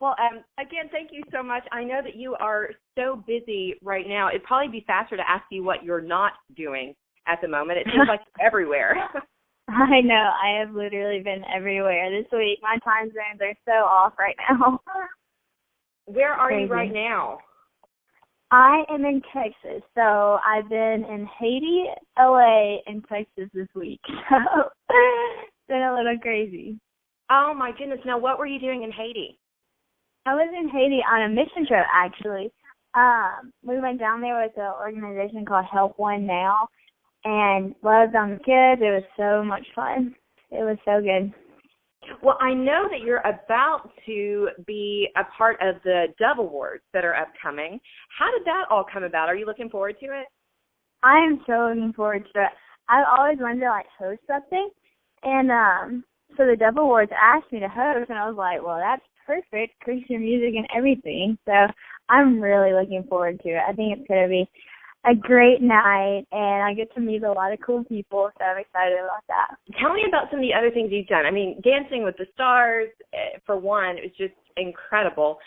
Well, again, thank you so much. I know that you are so busy right now. It'd probably be faster to ask you what you're not doing at the moment. It seems like you're everywhere. I know. I have literally been everywhere this week. My time zones are so off right now. Where are you right now? I am in Texas. So I've been in Haiti, LA, and Texas this week. So it's been a little crazy. Oh, my goodness. Now, what were you doing in Haiti? I was in Haiti on a mission trip, actually. We went down there with an organization called Help One Now, and loved on the kids. It was so much fun. It was so good. Well, I know that you're about to be a part of the Dove Awards that are upcoming. How did that all come about? Are you looking forward to it? I am so looking forward to it. I've always wanted to, host something, and so the Dove Awards asked me to host, and I was like, well, that's perfect, Christian music and everything. So I'm really looking forward to it. I think it's going to be a great night, and I get to meet a lot of cool people, so I'm excited about that. Tell me about some of the other things you've done. I mean, Dancing with the Stars, for one, it was just incredible.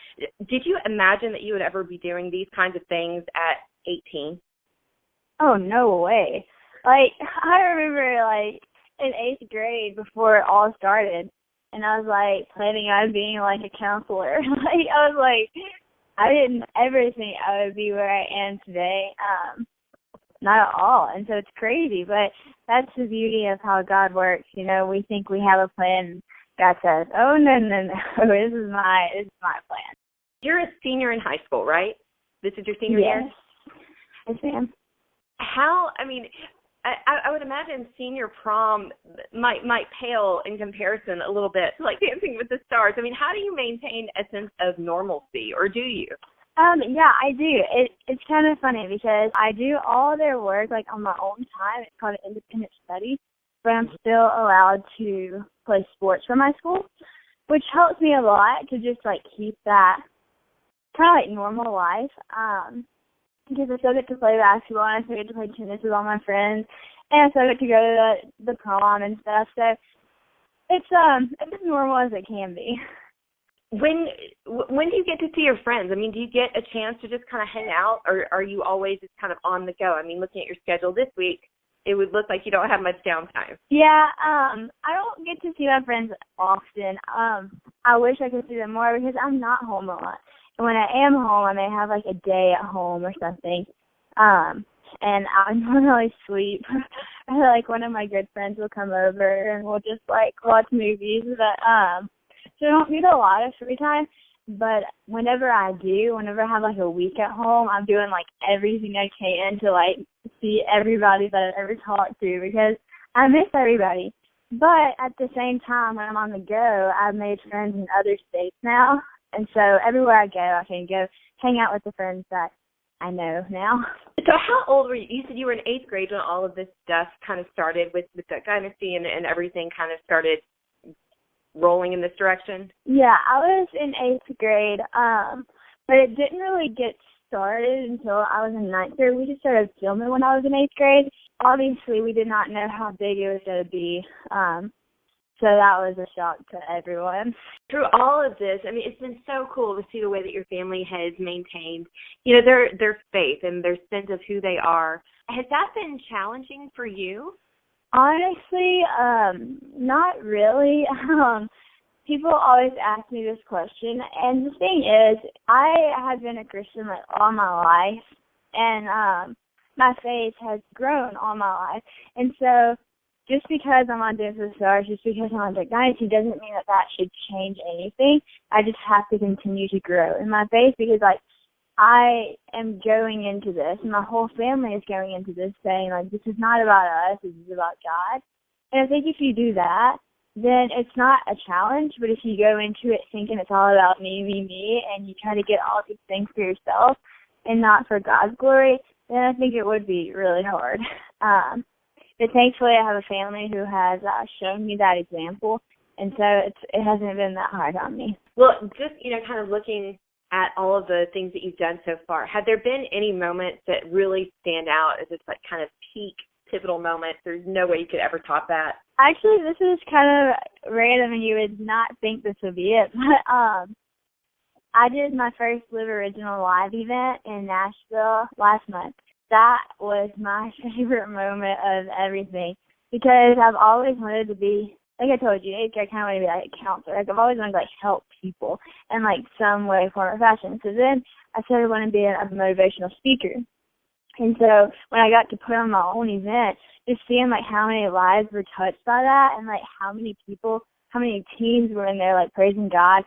Did you imagine that you would ever be doing these kinds of things at 18? Oh, no way. I remember, in 8th grade before it all started, and I was, planning on being, a counselor. I was I didn't ever think I would be where I am today. Not at all. And so it's crazy, but that's the beauty of how God works. You know, we think we have a plan. God says, oh, no, this is my plan. You're a senior in high school, right? This is your senior year? Yes, ma'am. I would imagine senior prom might pale in comparison a little bit to Dancing with the Stars. I mean, how do you maintain a sense of normalcy, or do you? Yeah, I do. It's kind of funny because I do all their work on my own time. It's called an independent study, but I'm still allowed to play sports for my school, which helps me a lot to just keep that kind of normal life. Because I still get to play basketball, and I still get to play tennis with all my friends, and I still get to go to the prom and stuff. So it's as normal as it can be. When do you get to see your friends? I mean, do you get a chance to just kind of hang out, or are you always just kind of on the go? I mean, looking at your schedule this week, it would look like you don't have much downtime. Yeah, I don't get to see my friends often. I wish I could see them more because I'm not home a lot. And when I am home, I may have a day at home or something. And I normally sleep. One of my good friends will come over and we'll just watch movies. But so I don't need a lot of free time. But whenever I do, whenever I have a week at home, I'm doing everything I can to see everybody that I've ever talked to because I miss everybody. But at the same time, when I'm on the go, I've made friends in other states now. And so everywhere I go, I can go hang out with the friends that I know now. So how old were you? You said you were in 8th grade when all of this stuff kind of started with the dynasty and everything kind of started rolling in this direction? Yeah, I was in 8th grade, but it didn't really get started until I was in 9th grade. We just started filming when I was in 8th grade. Obviously, we did not know how big it was going to be. So that was a shock to everyone. Through all of this, I mean, it's been so cool to see the way that your family has maintained, their faith and their sense of who they are. Has that been challenging for you? Honestly, not really. People always ask me this question, and the thing is, I have been a Christian all my life, and my faith has grown all my life, and so just because I'm on Dance with the Stars, just because I'm on Duck Dynasty doesn't mean that should change anything. I just have to continue to grow in my faith because, I am going into this, and my whole family is going into this saying, this is not about us, this is about God. And I think if you do that, then it's not a challenge, but if you go into it thinking it's all about me, and you try to get all these things for yourself and not for God's glory, then I think it would be really hard. But thankfully, I have a family who has shown me that example, and so it hasn't been that hard on me. Well, just, kind of looking at all of the things that you've done so far, have there been any moments that really stand out as it's kind of peak, pivotal moments? There's no way you could ever top that. Actually, this is kind of random, and you would not think this would be it, but I did my first Live Original live event in Nashville last month. That was my favorite moment of everything because I've always wanted to be, like I told you, I kind of want to be like a counselor. Like I've always wanted to like help people in like some way, form, or fashion. So then I started wanting to be a motivational speaker. And so when I got to put on my own event, just seeing like how many lives were touched by that and like how many people, how many teens were in there like praising God,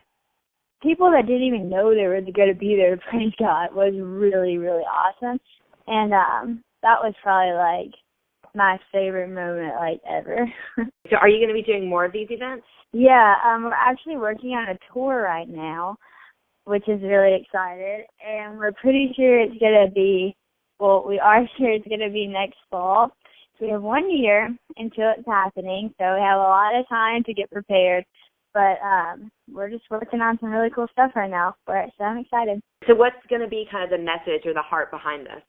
people that didn't even know they were going to be there to praise God was really, really awesome. And that was probably like my favorite moment like ever. So are you going to be doing more of these events? Yeah, we're actually working on a tour right now, which is really excited. And we're pretty sure it's going to be, well, we are sure it's going to be next fall. So we have 1 year until it's happening, so we have a lot of time to get prepared. But we're just working on some really cool stuff right now for it, so I'm excited. So what's going to be kind of the message or the heart behind this?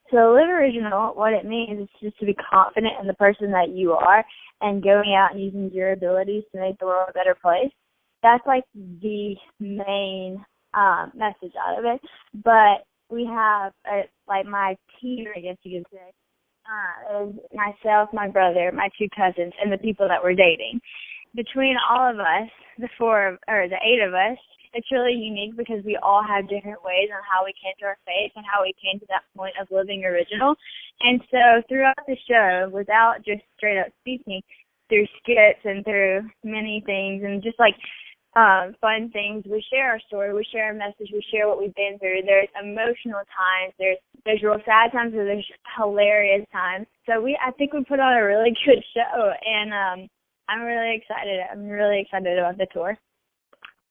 So Live Original, what it means is just to be confident in the person that you are and going out and using your abilities to make the world a better place. That's like the main message out of it. But we have, like my team, I guess you could say, is myself, my brother, my 2 cousins, and the people that we're dating. Between all of us, the 8 of us, it's really unique because we all have different ways on how we came to our faith and how we came to that point of living original. And so throughout the show, without just straight up speaking, through skits and through many things and just like fun things, we share our story, we share our message, we share what we've been through. There's emotional times, there's real sad times, and there's hilarious times. So I think we put on a really good show, and I'm really excited. I'm really excited about the tour.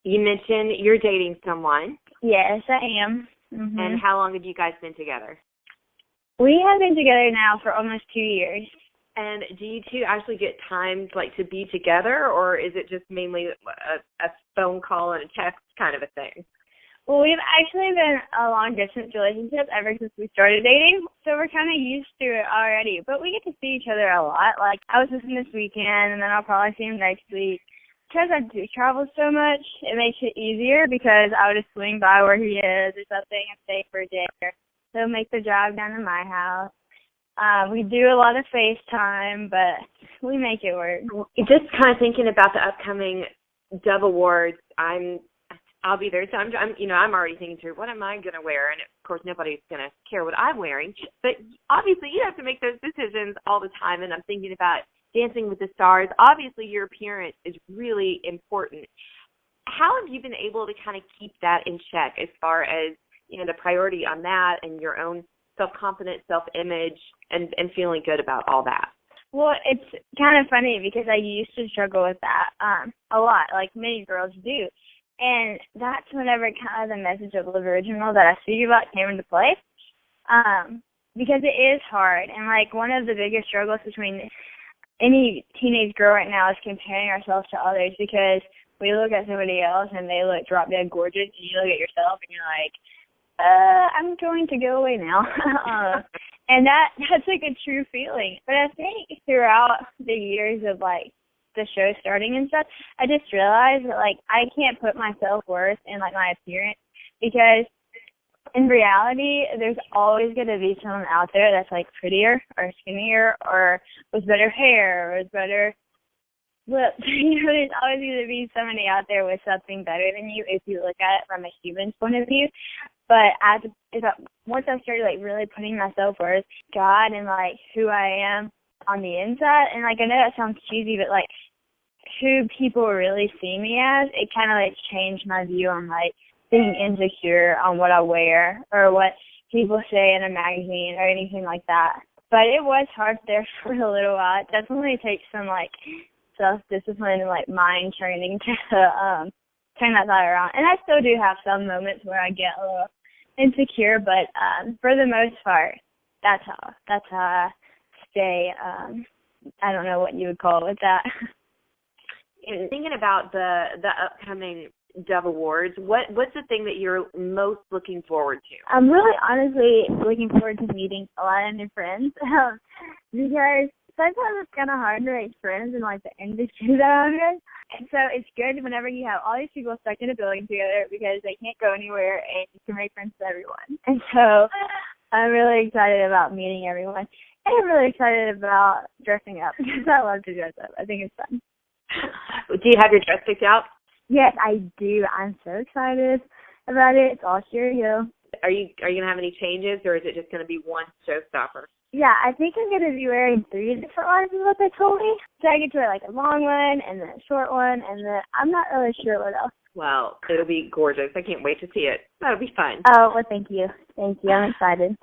You mentioned you're dating someone. Yes, I am. Mm-hmm. And how long have you guys been together? We have been together now for almost 2 years. And do you two actually get time like to be together, or is it just mainly a phone call and a text kind of a thing? Well, we've actually been a long-distance relationship ever since we started dating, so we're kind of used to it already. But we get to see each other a lot. Like, I was with him this weekend, and then I'll probably see him next week. Because I do travel so much, it makes it easier because I would just swing by where he is or something and stay for a day. So make the drive down to my house. We do a lot of FaceTime, but we make it work. Just kind of thinking about the upcoming Dove Awards, I'll be there. So I'm already thinking through what am I going to wear, and of course nobody's going to care what I'm wearing. But obviously you have to make those decisions all the time, and I'm thinking about Dancing with the Stars. Obviously your appearance is really important. How have you been able to kind of keep that in check as far as, the priority on that and your own self-confidence, self-image, and feeling good about all that? Well, it's kind of funny because I used to struggle with that a lot, like many girls do. And that's whenever kind of the message of Live Original that I speak about came into play. Because it is hard. And, like, one of the biggest struggles between any teenage girl right now is comparing ourselves to others because we look at somebody else and they look drop dead gorgeous, and you look at yourself and you're like, I'm going to go away now. And that's like a true feeling. But I think throughout the years of like the show starting and stuff, I just realized that like I can't put my self-worth in like my appearance because in reality there's always going to be someone out there that's like prettier or skinnier or with better hair or with better lips. There's always going to be somebody out there with something better than you if you look at it from a human's point of view. But once I started like really putting my self-worth, God, and like who I am on the inside, and like I know that sounds cheesy, but like who people really see me as, it kind of like changed my view on like being insecure on what I wear or what people say in a magazine or anything like that. But it was hard there for a little while. It definitely takes some like self-discipline and like mind training to turn that thought around. And I still do have some moments where I get a little insecure, but for the most part, that's how I stay. I don't know what you would call it with that. Thinking about the upcoming Dove Awards, what's the thing that you're most looking forward to? I'm really honestly looking forward to meeting a lot of new friends because sometimes it's kind of hard to make friends in like the industry that I'm in. And so it's good whenever you have all these people stuck in a building together because they can't go anywhere and you can make friends with everyone. And so I'm really excited about meeting everyone. And I'm really excited about dressing up because I love to dress up. I think it's fun. Do you have your dress picked out? Yes, I do. I'm so excited about it. It's all sure you. Are you going to have any changes, or is it just going to be one showstopper? Yeah, I think I'm going to be wearing 3 different ones is what they told me. So I get to wear like a long one and then a short one, and then I'm not really sure what else. Well, it'll be gorgeous. I can't wait to see it. That'll be fun. Oh, well, thank you. Thank you. I'm excited.